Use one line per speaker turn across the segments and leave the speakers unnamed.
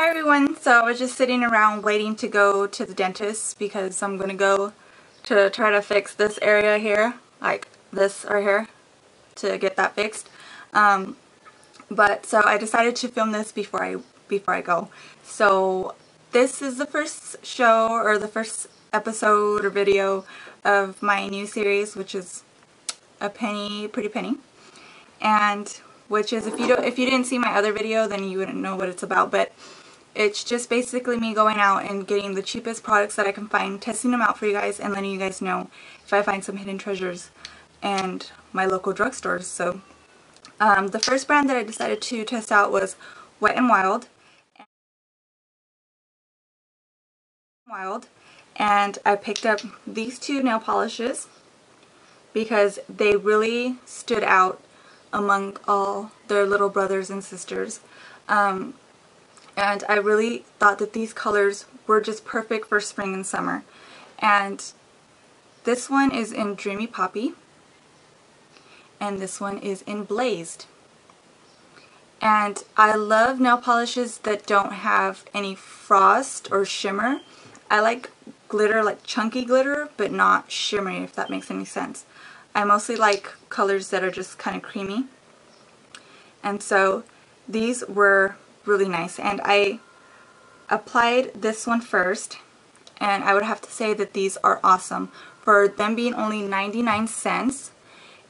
Hi everyone, so I was just sitting around waiting to go to the dentist because I'm going to go to try to fix this area here, like this right here, to get that fixed. But so I decided to film this before I go. So this is the first show or the first episode or video of my new series, which is a pretty penny, and which is if you didn't see my other video, then you wouldn't know what it's about. But it's just basically me going out and getting the cheapest products that I can find, testing them out for you guys, and letting you guys know if I find some hidden treasures and my local drugstores. So the first brand that I decided to test out was Wet n Wild. And I picked up these two nail polishes because they really stood out among all their little brothers and sisters. And I really thought that these colors were just perfect for spring and summer. And this one is in Dreamy Poppy, and this one is in Blazed. And I love nail polishes that don't have any frost or shimmer. I like glitter, like chunky glitter, but not shimmery, if that makes any sense. I mostly like colors that are just kind of creamy. And so these were really nice, and I applied this one first, and I would have to say that these are awesome. For them being only 99 cents,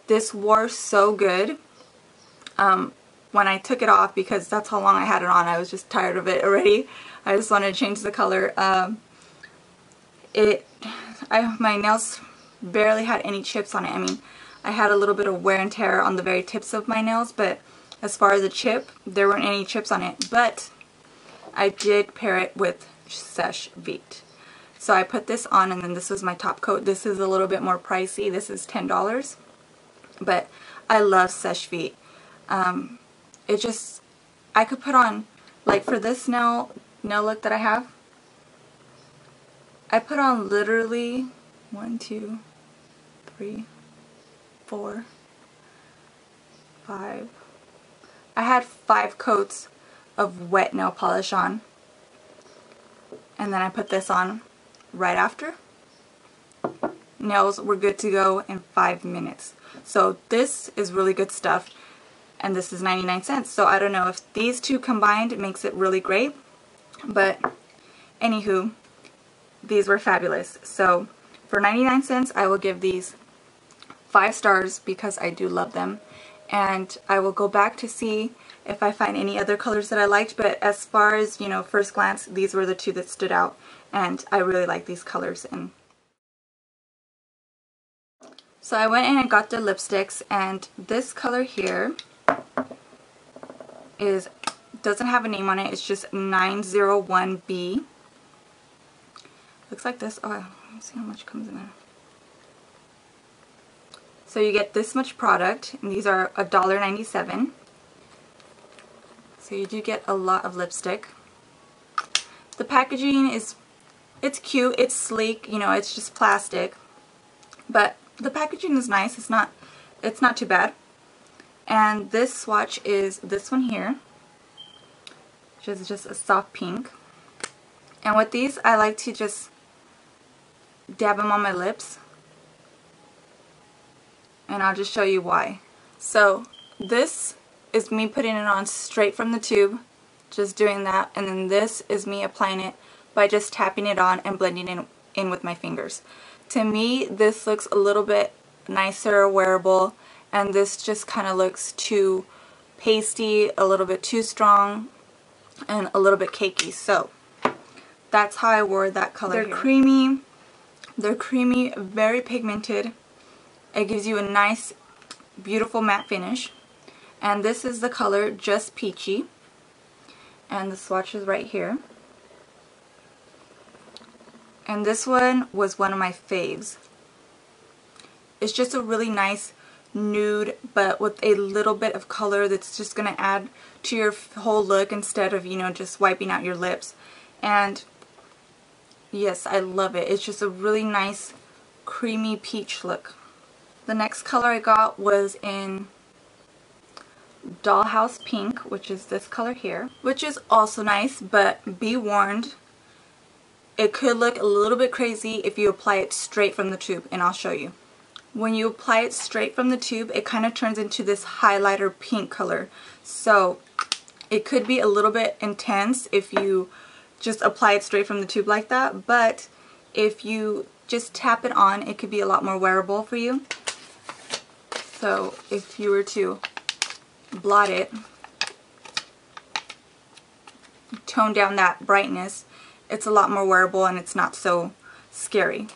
this wore so good. When I took it off, because that's how long I had it on, I was just tired of it already. I just wanted to change the color. My nails barely had any chips on it. I mean, I had a little bit of wear and tear on the very tips of my nails, but as far as the chip, there weren't any chips on it. But I did pair it with Seche Vite. So I put this on, and then this was my top coat. This is a little bit more pricey. This is $10. But I love Seche Vite. I could put on, like for this nail look that I have, I put on literally 1, 2, 3, 4, 5. I had 5 coats of wet nail polish on, and then I put this on right after. Nails were good to go in 5 minutes. So this is really good stuff, and this is 99 cents. So I don't know if these two combined makes it really great, but anywho, these were fabulous. So for 99 cents, I will give these 5 stars because I do love them. And I will go back to see if I find any other colors that I liked, but as far as, you know, first glance, these were the two that stood out, and I really like these colors. And so I went in and got the lipsticks, and this color here doesn't have a name on it. It's just 901B. Looks like this. Oh, let me see how much comes in there. So you get this much product, and these are $1.97. So you do get a lot of lipstick. The packaging it's cute, it's sleek, you know, it's just plastic. But the packaging is nice, it's not too bad. And this swatch is this one here, which is just a soft pink. And with these, I like to just dab them on my lips. And I'll just show you why. So this is me putting it on straight from the tube, just doing that, and then this is me applying it by just tapping it on and blending it in with my fingers. To me, this looks a little bit nicer, wearable, and this just kind of looks too pasty, a little bit too strong, and a little bit cakey. So that's how I wore that color. They're creamy, very pigmented. It gives you a nice, beautiful matte finish. And this is the color Just Peachy. And the swatch is right here. And this one was one of my faves. It's just a really nice nude, but with a little bit of color that's just going to add to your whole look instead of, you know, just wiping out your lips. And yes, I love it. It's just a really nice, creamy peach look. The next color I got was in Dollhouse Pink, which is this color here, which is also nice, but be warned, it could look a little bit crazy if you apply it straight from the tube, and I'll show you. When you apply it straight from the tube, it kind of turns into this highlighter pink color. So it could be a little bit intense if you just apply it straight from the tube like that, but if you just tap it on, it could be a lot more wearable for you. So if you were to blot it, tone down that brightness, it's a lot more wearable and it's not so scary.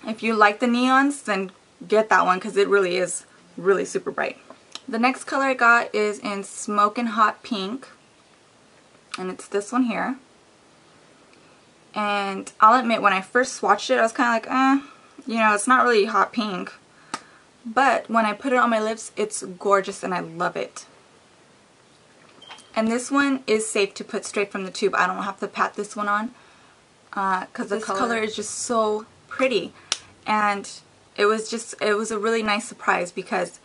If you like the neons, then get that one because it really is really super bright. The next color I got is in Smokin' Hot Pink, and it's this one here. And I'll admit, when I first swatched it, I was kind of like, you know, it's not really hot pink. But when I put it on my lips, it's gorgeous and I love it. And this one is safe to put straight from the tube. I don't have to pat this one on because this color is just so pretty. And it was a really nice surprise because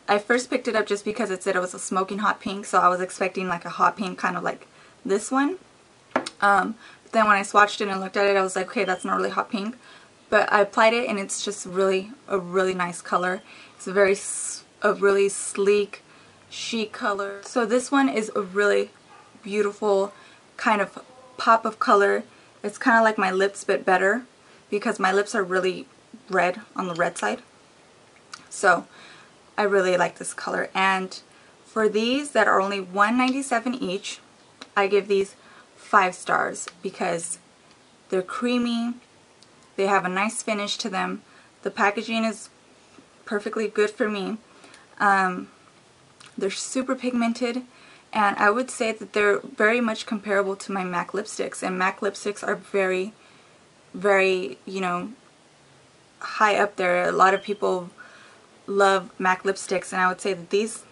I first picked it up just because it said it was a smoking hot pink, so I was expecting like a hot pink kind of like this one. Then when I swatched it and looked at it, I was like, okay, that's not really hot pink. But I applied it and it's just really a really nice color. It's a really sleek, chic color. So this one is a really beautiful kind of pop of color. It's kind of like my lips but better because my lips are really red on the red side. So I really like this color. And for these that are only $1.97 each, I give these 5 stars because they're creamy. They have a nice finish to them. The packaging is perfectly good for me. They're super pigmented, and I would say that they're very much comparable to my MAC lipsticks, and MAC lipsticks are very, very, you know, high up there. A lot of people love MAC lipsticks, and I would say that these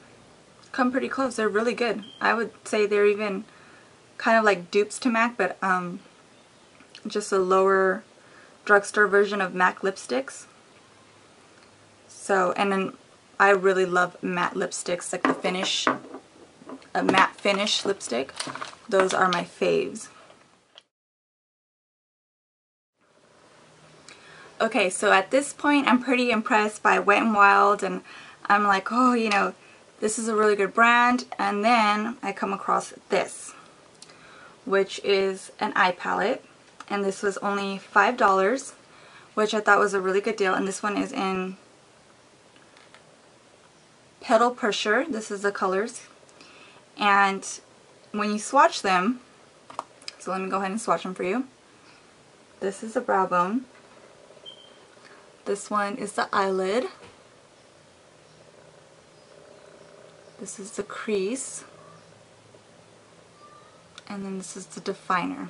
come pretty close. They're really good. I would say they're even kind of like dupes to MAC, but just a lower drugstore version of MAC lipsticks. So, and then I really love matte lipsticks, like the finish, a matte finish lipstick. Those are my faves. Okay, so at this point I'm pretty impressed by Wet n Wild, and I'm like, oh, you know, this is a really good brand. And then I come across this, which is an eye palette, and this was only $5, which I thought was a really good deal. And this one is in Petal Pressure. This is the colors, and when you swatch them, so let me go ahead and swatch them for you. This is the brow bone. This one is the eyelid. This is the crease. And then this is the definer.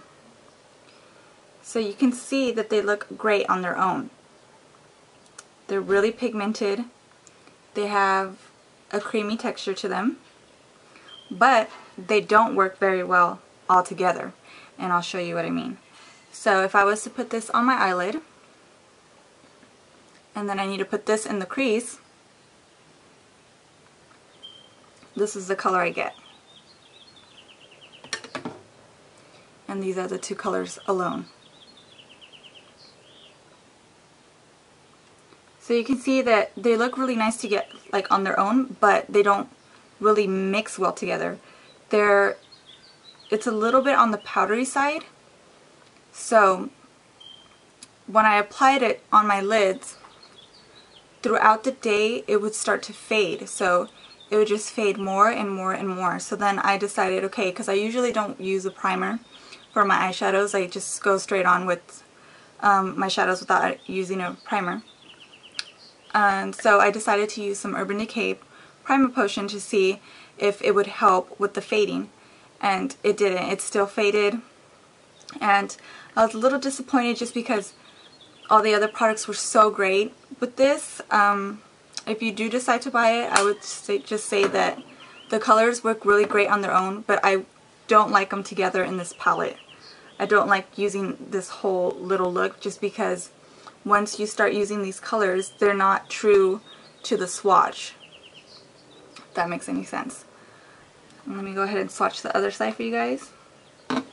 So you can see that they look great on their own. They're really pigmented. They have a creamy texture to them, but they don't work very well all together, and I'll show you what I mean. So if I was to put this on my eyelid, and then I need to put this in the crease, this is the color I get. And these are the two colors alone. So you can see that they look really nice to get like on their own, but they don't really mix well together. It's a little bit on the powdery side. So when I applied it on my lids, throughout the day it would start to fade. So it would just fade more and more and more. So then I decided, okay, because I usually don't use a primer for my eyeshadows, I just go straight on with my shadows without using a primer. And so I decided to use some Urban Decay Primer Potion to see if it would help with the fading. And it didn't. It still faded. And I was a little disappointed just because all the other products were so great. With this, if you do decide to buy it, I would just say that the colors work really great on their own, but I don't like them together in this palette. I don't like using this whole little look just because once you start using these colors, they're not true to the swatch. if that makes any sense. And let me go ahead and swatch the other side for you guys. I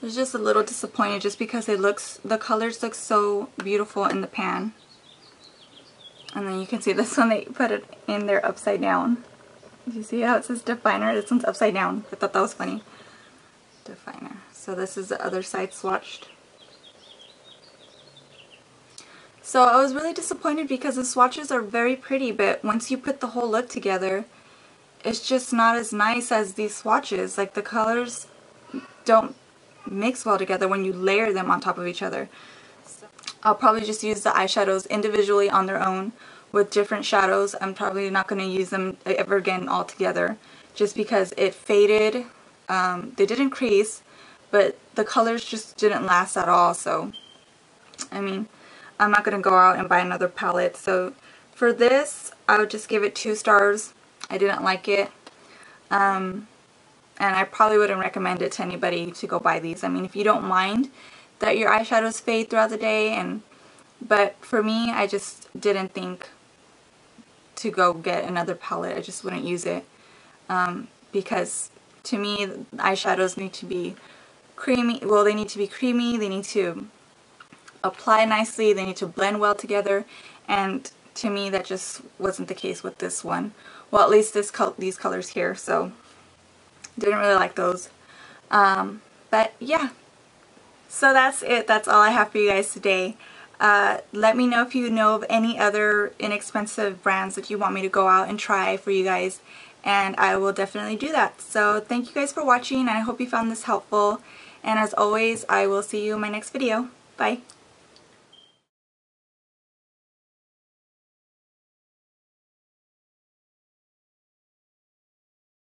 was just a little disappointed just because the colors look so beautiful in the pan. And then you can see this one, they put it in there upside down. You see how it says definer? This one's upside down. I thought that was funny. Definer. So this is the other side swatched. So I was really disappointed because the swatches are very pretty, but once you put the whole look together, it's just not as nice as these swatches. Like the colors don't mix well together when you layer them on top of each other. So I'll probably just use the eyeshadows individually on their own with different shadows. I'm probably not going to use them ever again all together just because it faded. They didn't crease, but the colors just didn't last at all. So, I mean, I'm not going to go out and buy another palette. So, for this, I would just give it 2 stars. I didn't like it. And I probably wouldn't recommend it to anybody to go buy these. I mean, if you don't mind that your eyeshadows fade throughout the day, but for me, I just didn't think to go get another palette. I just wouldn't use it. Because to me, eyeshadows need to be creamy. Well, they need to be creamy. They need to apply nicely. They need to blend well together. And to me, that just wasn't the case with this one. Well, at least these colors here. So, didn't really like those. But yeah. So that's it. That's all I have for you guys today. Let me know if you know of any other inexpensive brands that you want me to go out and try for you guys. And I will definitely do that. So thank you guys for watching, and I hope you found this helpful. And as always, I will see you in my next video. Bye.